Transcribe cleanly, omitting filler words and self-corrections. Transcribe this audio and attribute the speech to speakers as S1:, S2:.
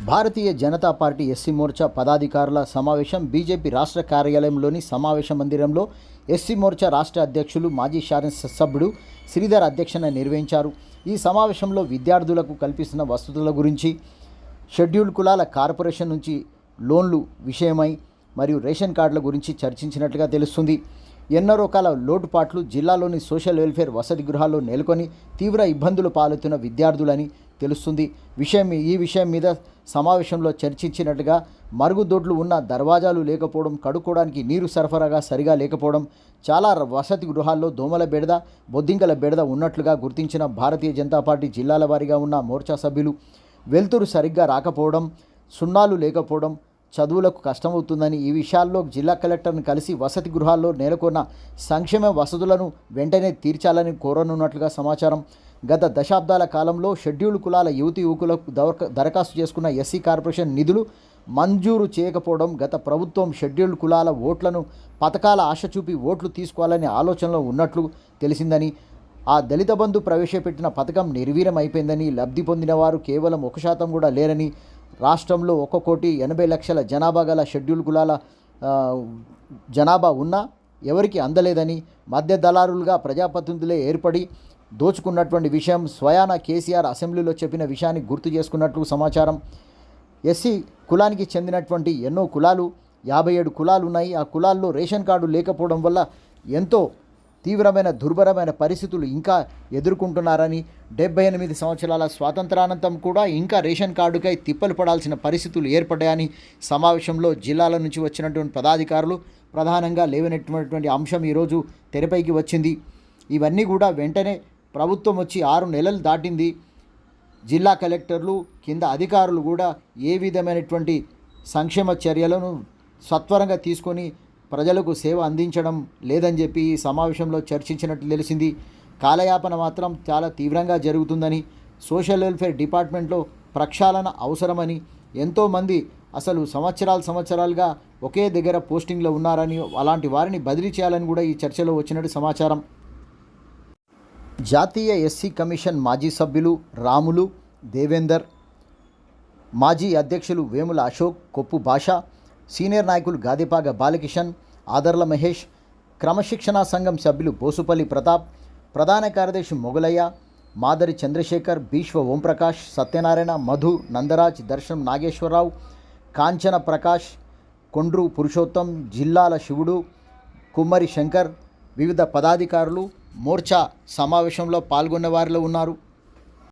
S1: Bharatiya Janata party SC Morcha పదాధికారుల సమావేశం BJP రాష్ట్ర కార్యాలయంలోని సమావేశ మందిరంలో ఎస్సీ మోర్చా రాష్ట్ర అధ్యక్షులు మాజీ శాసనసభ్యుడు శ్రీధర్ అధ్యక్షన నిర్వహించారు. ఈ సమావేశంలో విద్యార్థులకు కల్పిస్తున్న వసతుల గురించి, షెడ్యూల్డ్ కులాల కార్పొరేషన్ నుంచి లోన్లు విషయమై మరియు రేషన్ కార్డుల గురించి చర్చించినట్లుగా తెలుస్తుంది. ఎన్నో రకాల లోటుపాట్లు జిల్లాలోని సోషల్ వెల్ఫేర్ వసతి గృహాల్లో నెలకొని తీవ్ర ఇబ్బందులు పాలుతున్న విద్యార్థులని తెలుస్తుంది. ఈ విషయం మీద సమావేశంలో చర్చించినట్టుగా మరుగుదొడ్లు ఉన్న దర్వాజాలు లేకపోవడం, కడుక్కోవడానికి నీరు సరఫరాగా సరిగా లేకపోవడం, చాలా వసతి గృహాల్లో దోమల బెడద, బొద్దింకల బెడద ఉన్నట్లుగా గుర్తించిన భారతీయ జనతా పార్టీ జిల్లాల వారీగా ఉన్న మోర్చా సభ్యులు వెలుతురు సరిగ్గా రాకపోవడం, సున్నాలు లేకపోవడం చదువులకు కష్టమవుతుందని, ఈ విషయాల్లో జిల్లా కలెక్టర్ని కలిసి వసతి గృహాల్లో నెలకొన్న సంక్షేమ వసతులను వెంటనే తీర్చాలని కోరనున్నట్లుగా సమాచారం. గత దశాబ్దాల కాలంలో షెడ్యూల్డ్ కులాల యువకులకు దరఖాస్తు చేసుకున్న ఎస్సీ కార్పొరేషన్ నిధులు మంజూరు చేయకపోవడం, గత ప్రభుత్వం షెడ్యూల్డ్ కులాల ఓట్లను పథకాల ఆశ చూపి ఓట్లు తీసుకోవాలనే ఆలోచనలో ఉన్నట్లు తెలిసిందని, ఆ దళిత బంధు ప్రవేశపెట్టిన పథకం నిర్వీర్యం అయిపోయిందని, లబ్ధి పొందిన వారు కేవలం 1% కూడా లేరని, రాష్ట్రంలో 1,80,00,000 జనాభా గల షెడ్యూల్ కులాల జనాభా ఉన్నా ఎవరికి అందలేదని, మధ్య దళారులుగా ప్రజాప్రతినిధులే ఏర్పడి దోచుకున్నటువంటి విషయం స్వయాన కేసీఆర్ అసెంబ్లీలో చెప్పిన విషయాన్ని గుర్తు చేసుకున్నట్లు సమాచారం. ఎస్సీ కులానికి చెందినటువంటి ఎన్నో కులాలు 57 కులాలు ఉన్నాయి. ఆ కులాల్లో రేషన్ కార్డు లేకపోవడం వల్ల ఎంతో తీవ్రమైన దుర్భరమైన పరిస్థితులు ఇంకా ఎదుర్కొంటున్నారని, 78 సంవత్సరాల స్వాతంత్రానంతరం కూడా ఇంకా రేషన్ కార్డుకై తిప్పలు పడాల్సిన పరిస్థితులు ఏర్పడ్డాయని సమావేశంలో జిల్లాల నుంచి వచ్చినటువంటి పదాధికారులు ప్రధానంగా లేవనెట్టినటువంటి అంశం ఈరోజు తెరపైకి వచ్చింది. ఇవన్నీ కూడా వెంటనే ప్రభుత్వం వచ్చి 6 నెలలు దాటింది. జిల్లా కలెక్టర్లు కింద అధికారులు కూడా ఏ విధమైనటువంటి సంక్షేమ చర్యలను సత్వరంగా తీసుకొని ప్రజలకు సేవ అందించడం లేదని చెప్పి ఈ సమావేశంలో చర్చించినట్లు తెలిసింది. కాలయాపన మాత్రం చాలా తీవ్రంగా జరుగుతుందని, సోషల్ వెల్ఫేర్ డిపార్ట్మెంట్లో ప్రక్షాళన అవసరమని, ఎంతోమంది అసలు సంవత్సరాలుగా ఒకే దగ్గర పోస్టింగ్లో ఉన్నారని, అలాంటి వారిని బదిలీ చేయాలని కూడా ఈ చర్చలో వచ్చినట్టు సమాచారం. జాతీయ ఎస్సీ కమిషన్ మాజీ సభ్యులు రాములు, దేవేందర్, మాజీ అధ్యక్షులు వేముల అశోక్, కొప్పు భాష, సీనియర్ నాయకులు గాదిపాగ బాలకిషన్, ఆదర్ల మహేష్, క్రమశిక్షణా సంఘం సభ్యులు బోసుపల్లి ప్రతాప్, ప్రధాన కార్యదర్శి మొగలయ్య, మాదరి చంద్రశేఖర్, భీష్వ ఓంప్రకాష్, సత్యనారాయణ, మధు, నందరాజ్, దర్శనం నాగేశ్వరరావు, కాంచన ప్రకాష్, కొండ్రు పురుషోత్తం, జిల్లాల శివుడు, కుమ్మరి శంకర్, వివిధ పదాధికారులు మోర్చా సమావేశంలో పాల్గొన్న వారిలో ఉన్నారు.